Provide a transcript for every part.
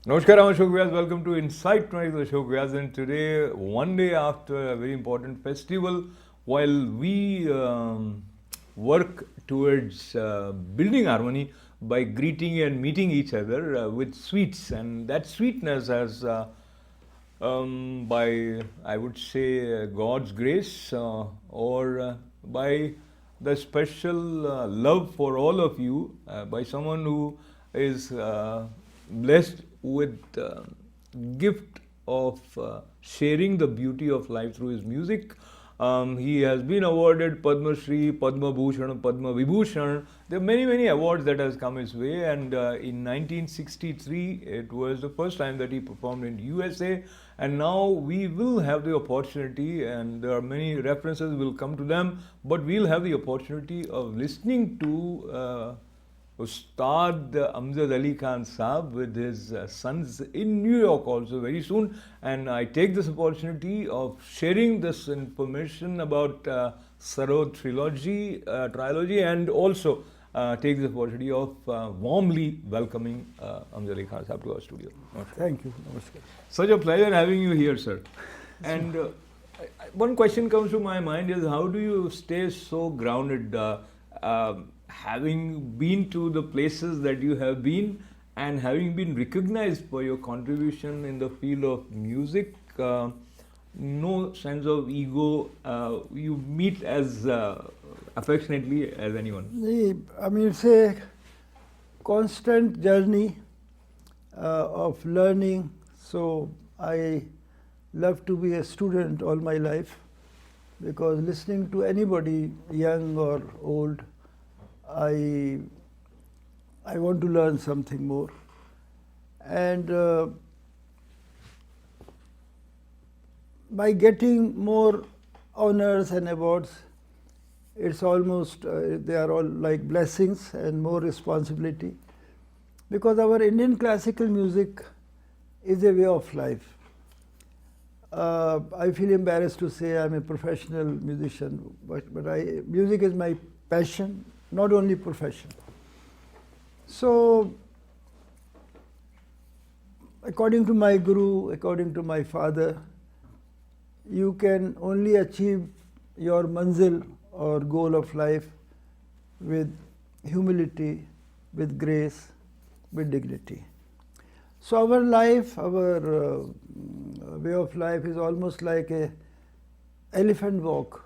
Namaskar, I'm Ashok Vyas. Welcome to Insight Tonight with Ashok Vyas. And today, one day after a very important festival, while we work towards building harmony by greeting and meeting each other with sweets, and that sweetness has, by I would say, God's grace or by the special love for all of you by someone who is blessed with gift of sharing the beauty of life through his music. He has been awarded Padma Shri, Padma Bhushan, Padma Vibhushan. There are many awards that has come his way, and in 1963 it was the first time that he performed in USA, and now we will have the opportunity, and there are many references, will come to them, but we'll have the opportunity of listening to Ustad Amjad Ali Khan Saab with his sons in New York also very soon, and I take this opportunity of sharing this information about Sarod trilogy, and also take this opportunity of warmly welcoming Amjad Ali Khan Saab to our studio. Thank you. Namaskar. Such a pleasure having you here, sir. And one question comes to my mind is, how do you stay so grounded? Having been to the places that you have been and having been recognized for your contribution in the field of music, no sense of ego, you meet as affectionately as anyone. I mean, it's a constant journey of learning. So I love to be a student all my life, because listening to anybody, young or old, I want to learn something more. And by getting more honors and awards, it's almost, they are all like blessings and more responsibility, because our Indian classical music is a way of life. I feel embarrassed to say I'm a professional musician, but music is my passion, not only profession. So, according to my guru, according to my father, you can only achieve your manzil or goal of life with humility, with grace, with dignity. So our life, our way of life is almost like a elephant walk.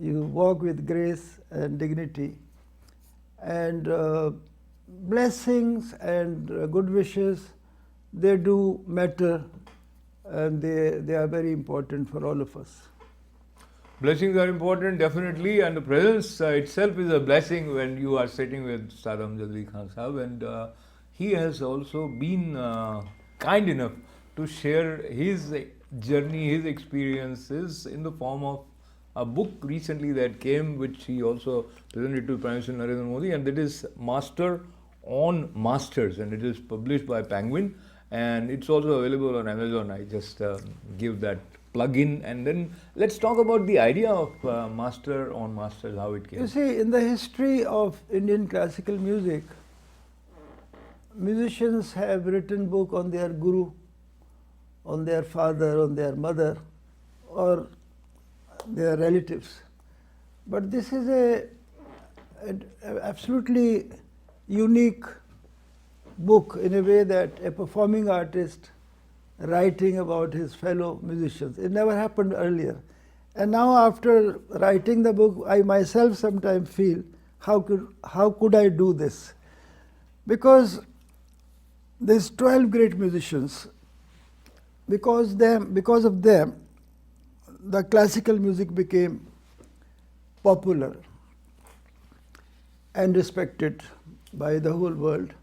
You walk with grace and dignity, and blessings and good wishes, they do matter, and they are very important for all of us. Blessings are important, definitely, and the presence itself is a blessing when you are sitting with Ustad Amjad Ali Khan Sahab, and he has also been kind enough to share his journey, his experiences in the form of a book recently that came, which he also presented to Prime Minister Narendra Modi, and that is Master on Masters, and it is published by Penguin, and it's also available on Amazon. I just give that plug-in, and then let's talk about the idea of Master on Masters, how it came. You see, in the history of Indian classical music, musicians have written book on their guru, on their father, on their mother, or their relatives. But this is a absolutely unique book in a way that a performing artist writing about his fellow musicians. It never happened earlier. And now after writing the book, I myself sometimes feel, how could I do this? Because these 12 great musicians, because of them, the classical music became popular and respected by the whole world.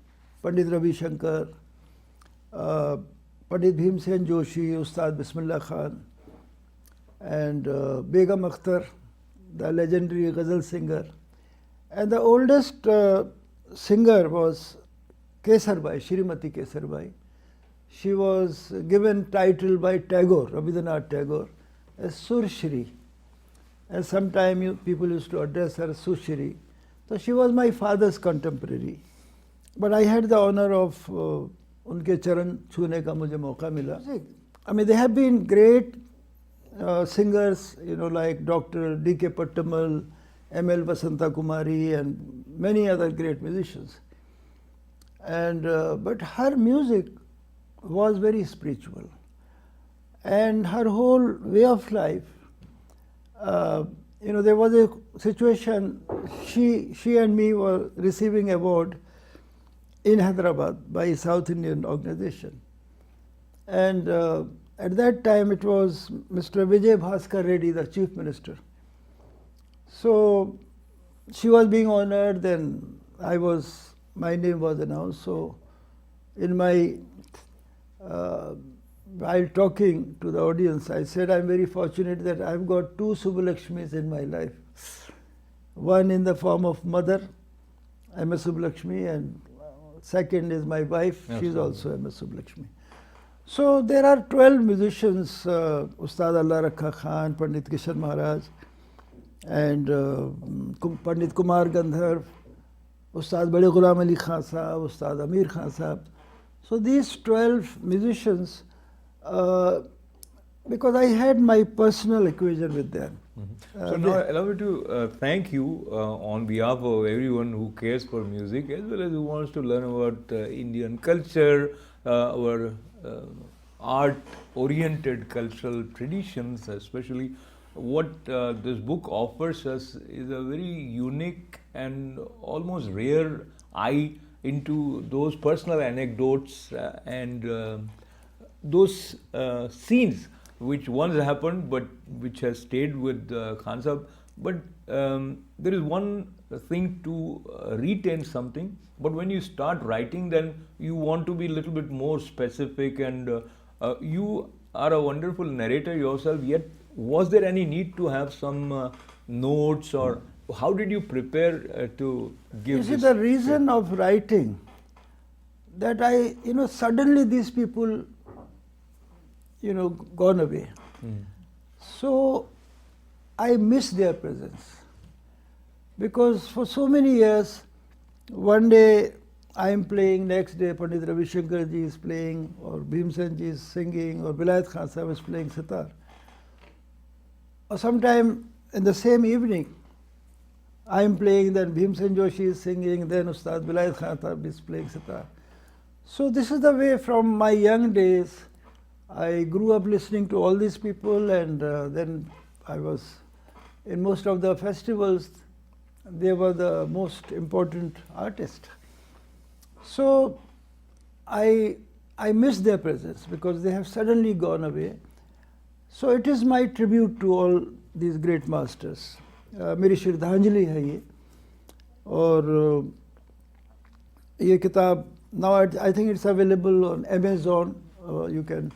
Pandit Ravi Shankar, Pandit Bhimsen Joshi, Ustad Bismillah Khan, and Begum Akhtar, the legendary ghazal singer. And the oldest singer was Kesarbai, Shrimati Kesarbai. She was given title by Tagore, Rabindranath Tagore, as Surshri. And sometimes people used to address her Sushri. So she was my father's contemporary. But I had the honor of उनके चरण छूने का मुझे मौका मिला. I mean, there have been great singers, like Dr. D.K. Pattamal, M.L. Vasanta Kumari, and many other great musicians. And but her music was very spiritual, and her whole way of life. There was a situation. She and me were receiving award in Hyderabad by a South Indian organization, and at that time it was Mr. Vijay Bhaskar Reddy, the Chief Minister. So she was being honored, then my name was announced. So in my while talking to the audience, I said, I'm very fortunate that I've got two Subbulakshmis in my life. One in the form of mother, M.S. Subbulakshmi, and second is my wife, she's also M.S. Subbulakshmi. So there are 12 musicians, Ustad Allah Rakha Khan, Pandit Kishan Maharaj, and Pandit Kumar Gandharv, Ustad Bade Ghulam Ali Khan Sahab, Ustad Amir Khan Sahab. So these 12 musicians, because I had my personal equation with them. So now allow me to thank you on behalf of everyone who cares for music as well as who wants to learn about Indian culture, our art-oriented cultural traditions, especially what this book offers us is a very unique and almost rare eye into those personal anecdotes and those scenes which once happened but which has stayed with Khan Sahib. But there is one thing to retain something, but when you start writing, then you want to be a little bit more specific, and you are a wonderful narrator yourself, yet was there any need to have some notes, or how did you prepare to give this? You see, the reason of writing that suddenly these people gone away. So I miss their presence, because for so many years, one day I am playing, next day Pandit Ravi Shankar ji is playing, or Bhimsen ji is singing, or Vilayat Khan Sahib is playing sitar. Or sometime in the same evening, I am playing, then Bhimsen Joshi is singing, then Ustad Vilayat Khan Sahib is playing sitar. So this is the way from my young days. I grew up listening to all these people, and then I was in most of the festivals. They were the most important artists. So I miss their presence because they have suddenly gone away. So it is my tribute to all these great masters. मेरी श्रद्धांजलि है ये. और ये किताब now I think it's available on Amazon. You can.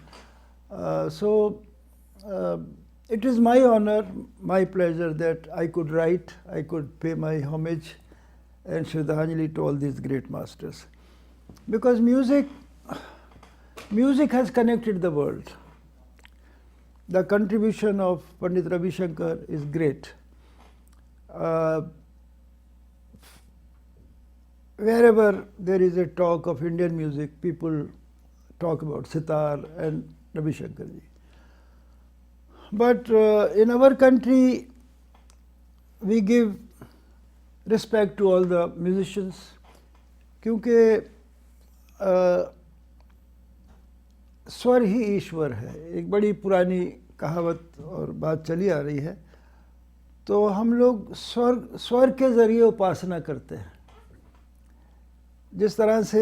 It is my honor, my pleasure that I could write, I could pay my homage and Shraddhanjali to all these great masters. Because music has connected the world. The contribution of Pandit Ravi Shankar is great. Wherever there is a talk of Indian music, people talk about sitar and Ravi Shankar ji. But in our country, we give respect to all the musicians, क्योंकि स्वर ही ईश्वर है. एक बड़ी पुरानी कहावत और बात चली आ रही है. तो हम लोग स्वर के ज़रिए उपासना करते हैं. जिस तरह से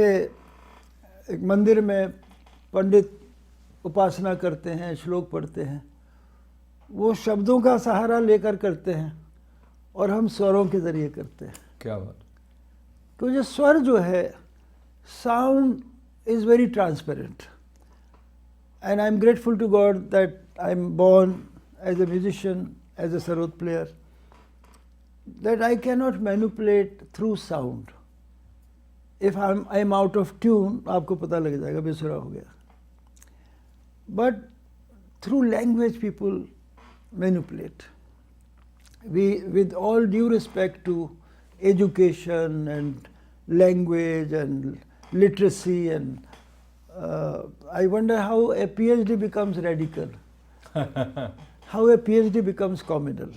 एक मंदिर में पंडित उपासना करते हैं, श्लोक पढ़ते हैं, वो शब्दों का सहारा लेकर करते हैं और हम स्वरों के ज़रिए करते हैं. क्या बात. तो जो स्वर जो है, sound is very transparent. And I am grateful to God that I am born as a musician, as a sarod player, that I cannot manipulate through sound. If I'm out of tune, आपको पता लग जाएगा बेसुरा हो गया. But through language people manipulate. We, with all due respect to education and language and literacy and I wonder how a PhD becomes radical, how a PhD becomes communal.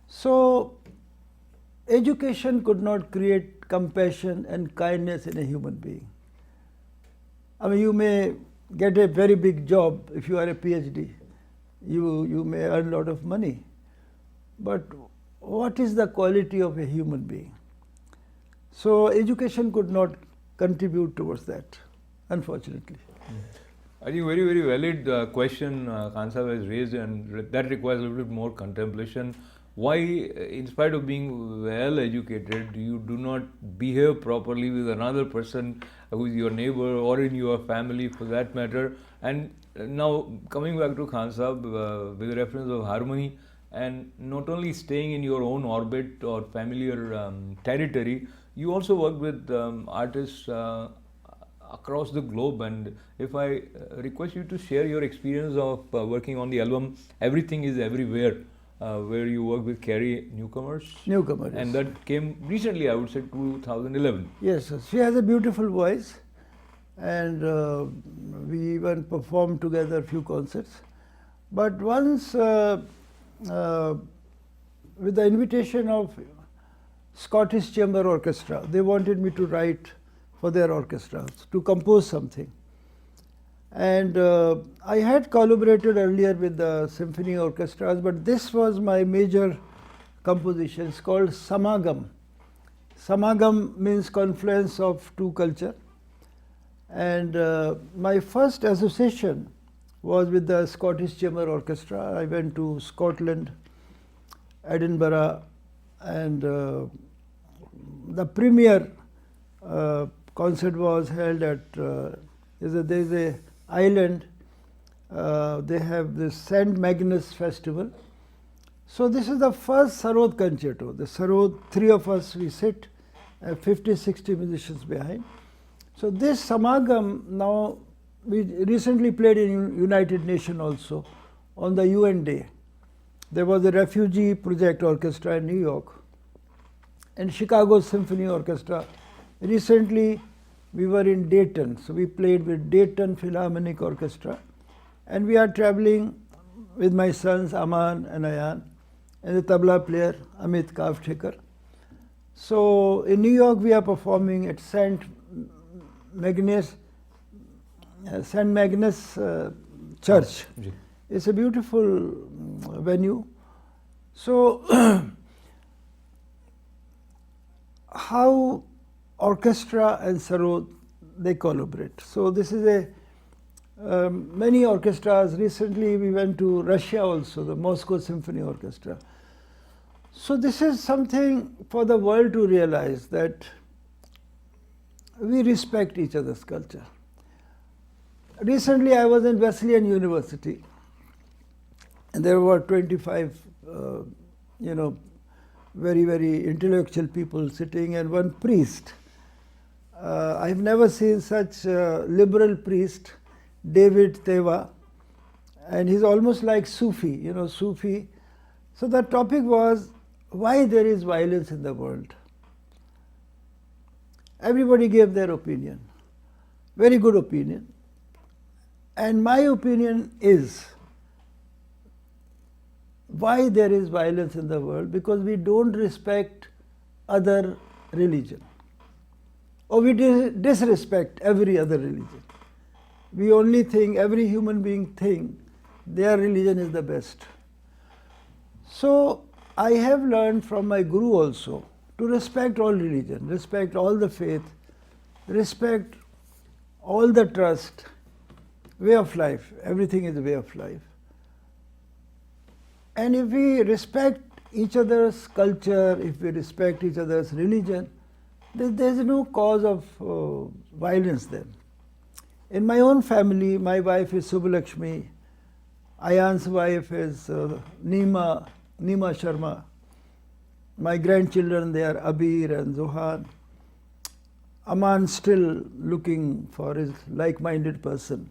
So, education could not create compassion and kindness in a human being. I mean, you may get a very big job if you are a PhD. You may earn a lot of money. But what is the quality of a human being? So education could not contribute towards that, unfortunately. I think very, very valid question Khan Sahib has raised, and that requires a little bit more contemplation. Why, in spite of being well educated, you do not behave properly with another person who is your neighbor or in your family for that matter? And now coming back to Khan Sahib with reference of harmony, and not only staying in your own orbit or familiar territory, you also work with artists across the globe. And if I request you to share your experience of working on the album Everything is Everywhere, where you work with Carrie Newcomers. Newcomers. And that came recently, I would say 2011. Yes, she has a beautiful voice, and we even performed together a few concerts. But once, with the invitation of Scottish Chamber Orchestra, they wanted me to write for their orchestra, to compose something. And I had collaborated earlier with the symphony orchestras, but this was my major composition. It's called Samagam. Samagam means confluence of two cultures. And my first association was with the Scottish Chamber Orchestra. I went to Scotland, Edinburgh, and the premier concert was held at, there is a island, they have this St. Magnus festival. So this is the first Sarod concerto. The Sarod, three of us, we sit, 50, 60 musicians behind. So this Samagam, now we recently played in United Nations also on the UN Day. There was a refugee project orchestra in New York and Chicago Symphony Orchestra. Recently we were in Dayton, so we played with Dayton Philharmonic Orchestra, and we are traveling with my sons Aman and Ayan and the tabla player Amit Kavthekar. So in New York we are performing at St. Magnus Church. It's a beautiful venue. So how orchestra and Sarod, they collaborate. So this is a many orchestras. Recently we went to Russia also, the Moscow Symphony Orchestra. So this is something for the world to realize, that we respect each other's culture. Recently I was in Wesleyan University, and there were 25 very, very intellectual people sitting, and one priest. I've never seen such a liberal priest, David Teva, and he's almost like Sufi, Sufi. So the topic was why there is violence in the world. Everybody gave their opinion, very good opinion. And my opinion is, why there is violence in the world? Because we don't respect other religion, or we disrespect every other religion. We only think, every human being think their religion is the best. So I have learned from my guru also to respect all religion, respect all the faith, respect all the trust, way of life. Everything is a way of life. And if we respect each other's culture, if we respect each other's religion, there is no cause of violence then. In my own family, my wife is Subbalakshmi, Ayan's wife is Nima Sharma. My grandchildren, they are Abir and Zohan. Aman still looking for his like-minded person.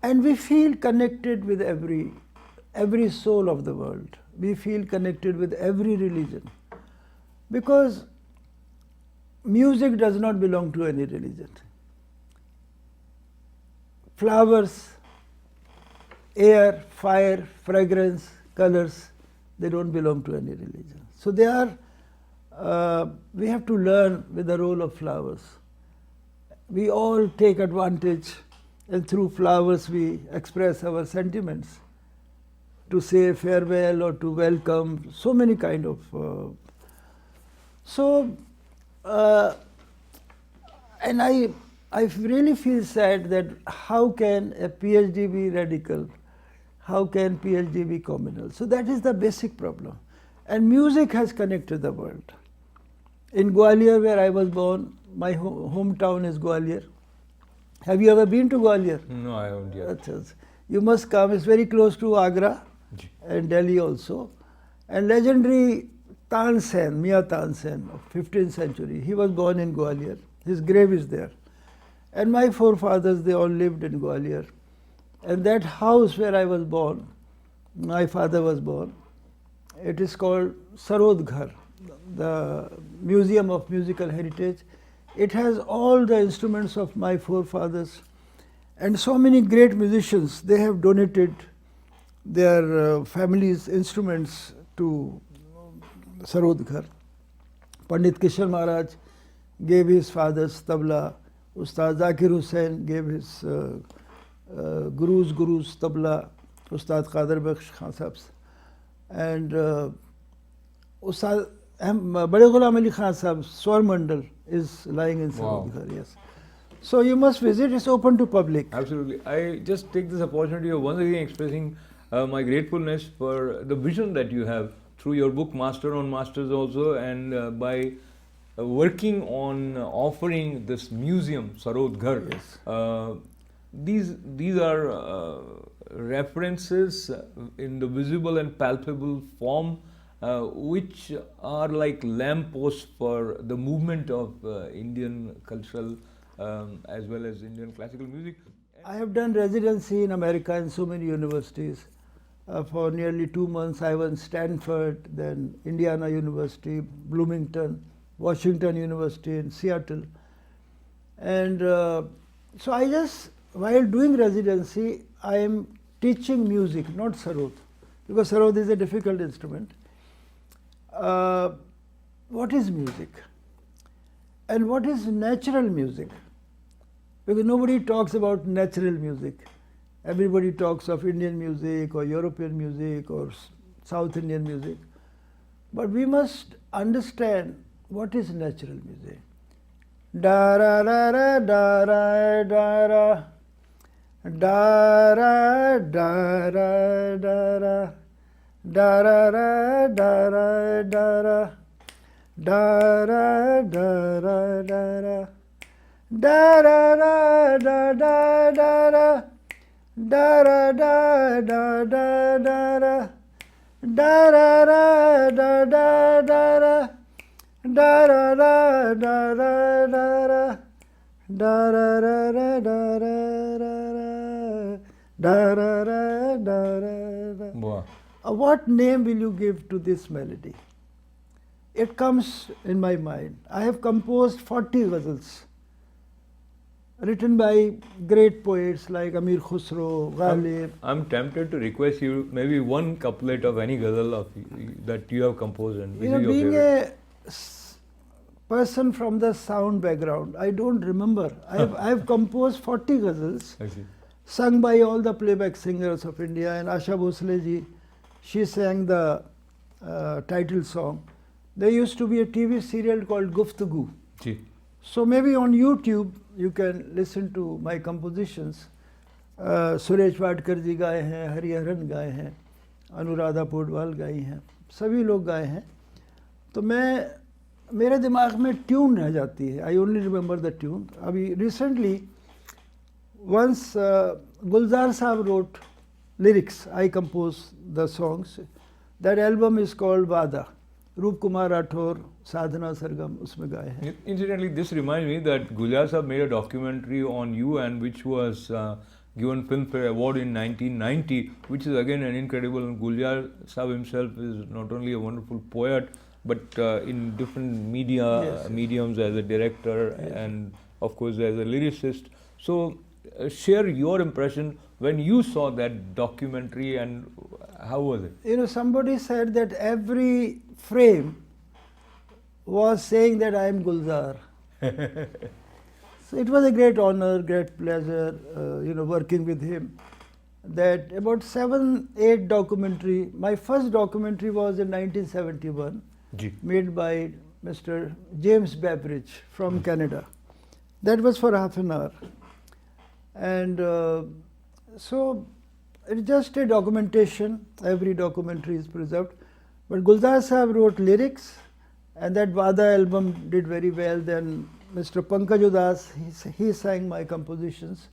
And we feel connected with every soul of the world. We feel connected with every religion. Because music does not belong to any religion. flowers, air, fire, fragrance, colors, they don't belong to any religion. So they are, we have to learn with the role of flowers. We all take advantage, and through flowers we express our sentiments, to say farewell or to welcome, so many kind of. And I really feel sad that how can a PhD be radical? How can PhD be communal? So that is the basic problem. And music has connected the world. In Gwalior, where I was born, my hometown is Gwalior. Have you ever been to Gwalior? No, I haven't yet. You must come. It's very close to Agra and Delhi also. And legendary Tansen, Mia Tansen of 15th century, he was born in Gwalior. His grave is there. And my forefathers, they all lived in Gwalior. And that house where I was born, my father was born, it is called Sarod Ghar, the Museum of Musical Heritage. It has all the instruments of my forefathers. And so many great musicians, they have donated their families' instruments to Sarod Ghar. Pandit Kishore Maharaj gave his father's tabla. Ustad Zakir Hussain gave his guru's tabla. Ustad Qadir Bakhsh Khan Sahib's. And Ustad Bade Ghulam Ali Khan Sahib's Swar Mandal is lying in Sarod Ghar, yes. So you must visit, it's open to public. Absolutely. I just take this opportunity of once again expressing my gratefulness for the vision that you have through your book Master on Masters also, and by working on offering this museum, Sarod Ghar. Yes. These are references in the visible and palpable form, which are like lampposts for the movement of Indian cultural as well as Indian classical music. I have done residency in America in so many universities. For nearly 2 months I was in Stanford, then Indiana University, Bloomington, Washington University in Seattle. And so I just, while doing residency, I am teaching music, not sarod, because sarod is a difficult instrument. What is music? And what is natural music? Because nobody talks about natural music. Everybody talks of Indian music or European music or South Indian music. But we must understand what is natural music. Da ra ra ra da ra da ra da ra da ra da ra da ra ra da ra da ra da ra da ra da ra da ra ra da da da ra da ra da da da da ra da ra ra da da da ra da ra ra da da da ra da ra ra ra da ra ra da ra ra da ra. Wow. What name will you give to this melody? It comes in my mind. I have composed 40 ghazals written by great poets like Amir Khusro, Ghalib. I'm tempted to request you maybe one couplet of any ghazal of that you have composed. And which is your being favorite? a person from the sound background, I don't remember. I have composed 40 ghazals, sung by all the playback singers of India, and Asha Bhosle ji, she sang the title song. There used to be a TV serial called Guftagu. So maybe on YouTube you can listen to my compositions. Suresh Vadkar ji gaye hain, Hari Haran gaye hain, Anuradha Podwal gayi hain, सभी लोग गाए हैं. तो मेरे दिमाग में tune रह जाती है. I only remember the tune. अभी recently once Gulzar Saab wrote lyrics, I composed the songs. That album is called Vada. Roop Kumar Rathore, Sadhana Sargam उसमें गाए हैं. Incidentally, this reminds me that Gulzar Saab made a documentary on you, and which was given Filmfare Award in 1990, which is again an incredible. Gulzar Saab himself is not only a wonderful poet, but in different mediums as a director and of course as a lyricist. So share your impression when you saw that documentary, and how was it? You know, somebody said that every frame was saying that I am Gulzar. So it was a great honor, great pleasure, working with him. That about 7, 8 documentary. My first documentary was in 1971, made by Mr. James Babbage from Canada. That was for half an hour. And so it's just a documentation. Every documentary is preserved. But Gulzar Sahab wrote lyrics, and that Vada album did very well. Then Mr. Pankaj Udas, he sang my compositions.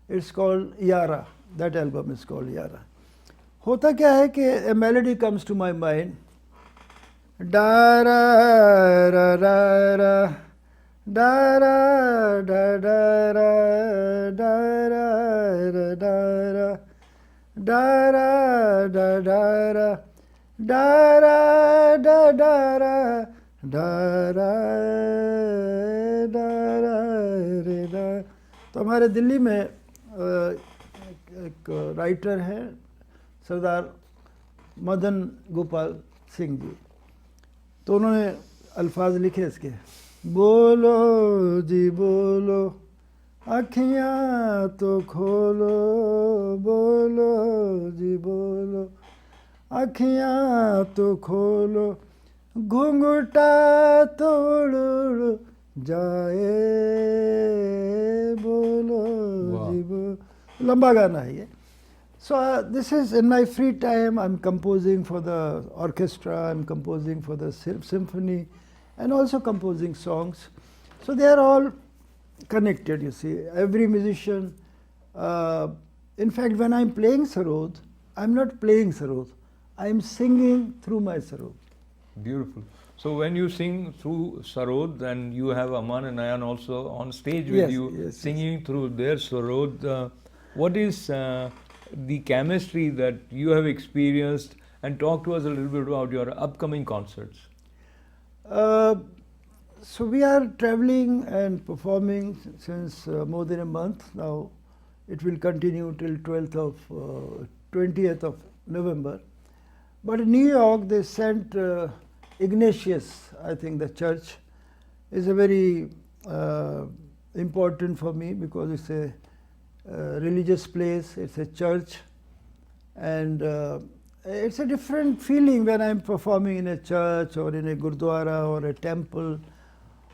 It's called Yara. That album is called Yara. Hota kya hai ki a melody comes to my mind. Da ra ra ra ra, da ra da da ra, da ra da ra, da ra da da ra, da ra da da ra, da ra da ra re da. तो हमारे दिल्ली में एक writer हैं सरदार मदन गोपाल सिंह जी, तो उन्होंने अल्फाज लिखे इसके, बोलो जी बोलो आँखियाँ तो खोलो, बोलो जी बोलो आँखियाँ तो खोलो, घूंघटा तो उड़ जाए, बोलो जी बोलो. लंबा गाना है ये. So this is in my free time. I'm composing for the orchestra, I'm composing for the symphony, and also composing songs. So they are all connected, you see. Every musician, in fact, when I'm playing Sarod, I'm not playing Sarod. I'm singing through my Sarod. Beautiful. So when you sing through Sarod, then you have Aman and Ayan also on stage with you, singing through their Sarod. What is the chemistry that you have experienced, and talk to us a little bit about your upcoming concerts? So we are traveling and performing since more than a month now. It will continue till 20th of November. But in New York, they sent Ignatius, I think the church is a very important for me, because it's a religious place, it's a church, and it's a different feeling when I'm performing in a church or in a gurdwara or a temple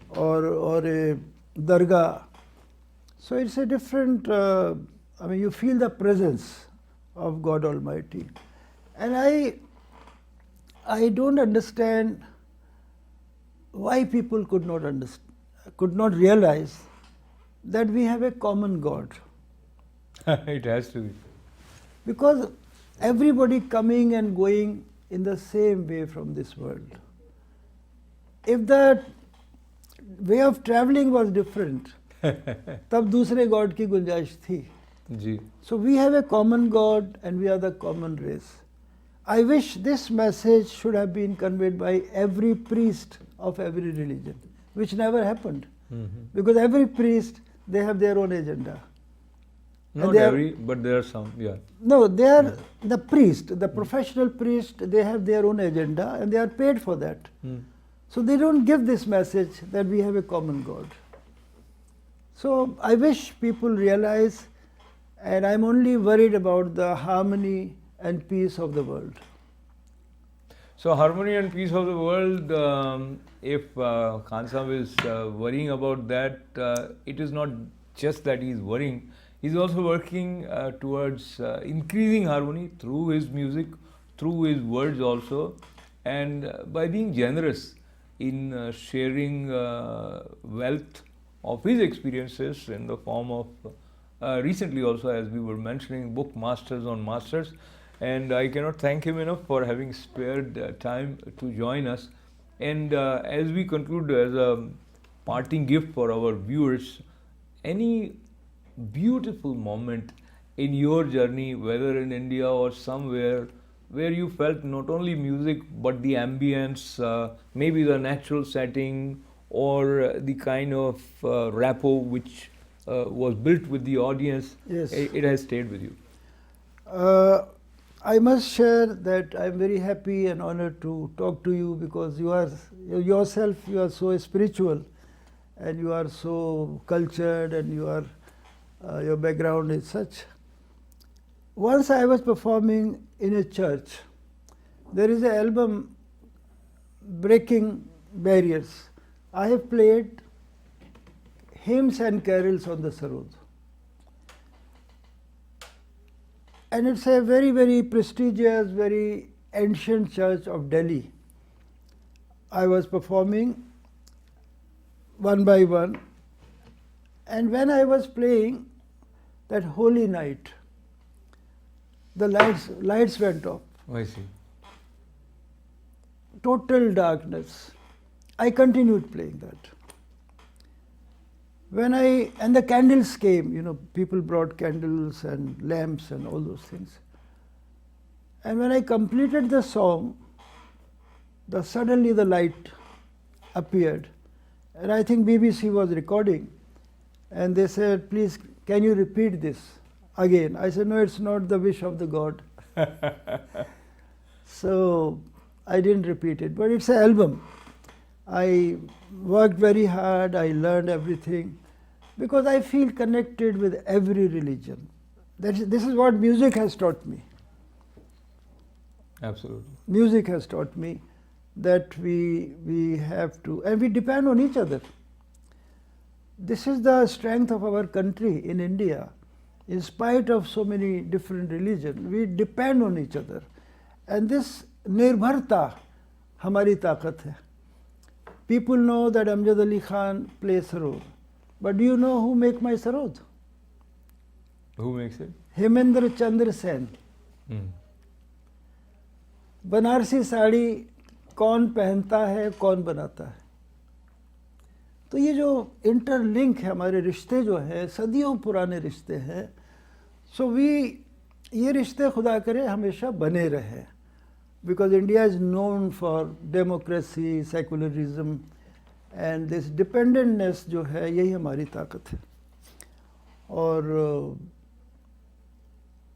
or a dargah. So it's a different, you feel the presence of God Almighty. And I don't understand why people could not realize that we have a common God. It has to be. Because everybody coming and going in the same way from this world. If the way of traveling was different, तब दूसरे God की गुंजाइश थी. जी. So we have a common God and we are the common race. I wish this message should have been conveyed by every priest of every religion, which never happened. Because every priest, they have their own agenda. Not every, but there are some, yeah. No, they are the priest, the professional priest, they have their own agenda and they are paid for that. So they don't give this message that we have a common God. So I wish people realize, and I'm only worried about the harmony and peace of the world. So harmony and peace of the world, if Khan Sahib is worrying about that, it is not just that he is worrying. He's also working towards increasing harmony through his music, through his words also, and by being generous in sharing wealth of his experiences in the form of recently also, as we were mentioning, book Masters on Masters. And I cannot thank him enough for having spared time to join us. And as we conclude, as a parting gift for our viewers, any beautiful moment in your journey, whether in India or somewhere, where you felt not only music but the ambience, maybe the natural setting, or the kind of rapport which was built with the audience, Yes. it has stayed with you. I must share that I'm very happy and honored to talk to you, because you are yourself, you are so spiritual and you are so cultured, and you are your background is such. Once I was performing in a church. There is an album, Breaking Barriers. I have played hymns and carols on the Sarod. And it's a very, very prestigious, very ancient church of Delhi. I was performing one by one, and when I was playing that holy night, the lights went off. I see. Total darkness. I continued playing that. And the candles came, people brought candles and lamps and all those things. And when I completed the song, suddenly the light appeared. And I think BBC was recording. And they said, please, can you repeat this again? I said, no, it's not the wish of the God. So I didn't repeat it, but it's an album. I worked very hard, I learned everything, because I feel connected with every religion. This is what music has taught me. Absolutely. Music has taught me that we have to, and we depend on each other. This is the strength of our country in India. In spite of so many different religions, we depend on each other. And this nirbharta hamari taqat hai. People know that Amjad Ali Khan plays Sarod. But do you know who make my Sarod? Who makes it? Hemendra Chandra Sen. Banarasi sari कौन पहनता है, कौन बनाता है? तो ये जो interlink है, हमारे रिश्ते जो है सदियों पुराने रिश्ते हैं. सो ये रिश्ते खुदा करे हमेशा बने रहे. Because India is known for democracy, secularism, and this dependentness जो है यही हमारी ताकत है. और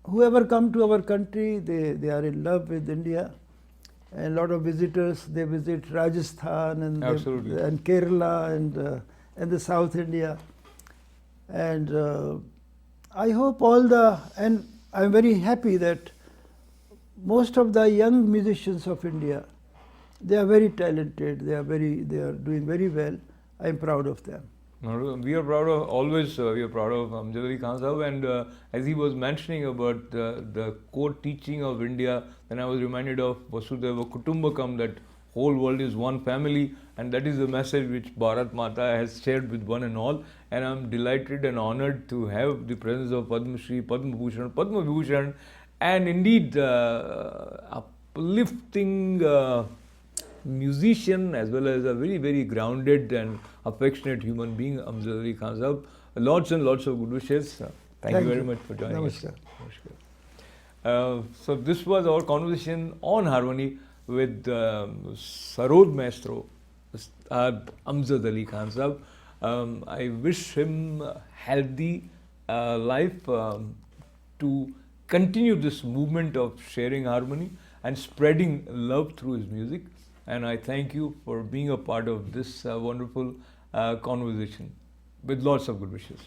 whoever come to our country, they are in love with India. And a lot of visitors, they visit Rajasthan and Kerala and the South India. And I hope and I'm very happy that most of the young musicians of India, they are very talented, they are doing very well. I'm proud of them. We are proud of we are proud of Amjad Ali Khan Sahab, and as he was mentioning about the core teaching of India, then I was reminded of Vasudhaiva Kutumbakam, that whole world is one family, and that is the message which Bharat Mata has shared with one and all. And I'm delighted and honored to have the presence of Padma Shri, Padma Bhushan, Padma Vibhushan, and indeed uplifting musician, as well as a very, very grounded and affectionate human being, Amjad Ali Khan Sahab. Lots and lots of good wishes. Thank you very much for joining us. So this was our conversation on harmony with Sarod Maestro, Amjad Ali Khan Sahab. I wish him healthy life to continue this movement of sharing harmony and spreading love through his music. And I thank you for being a part of this wonderful conversation with lots of good wishes.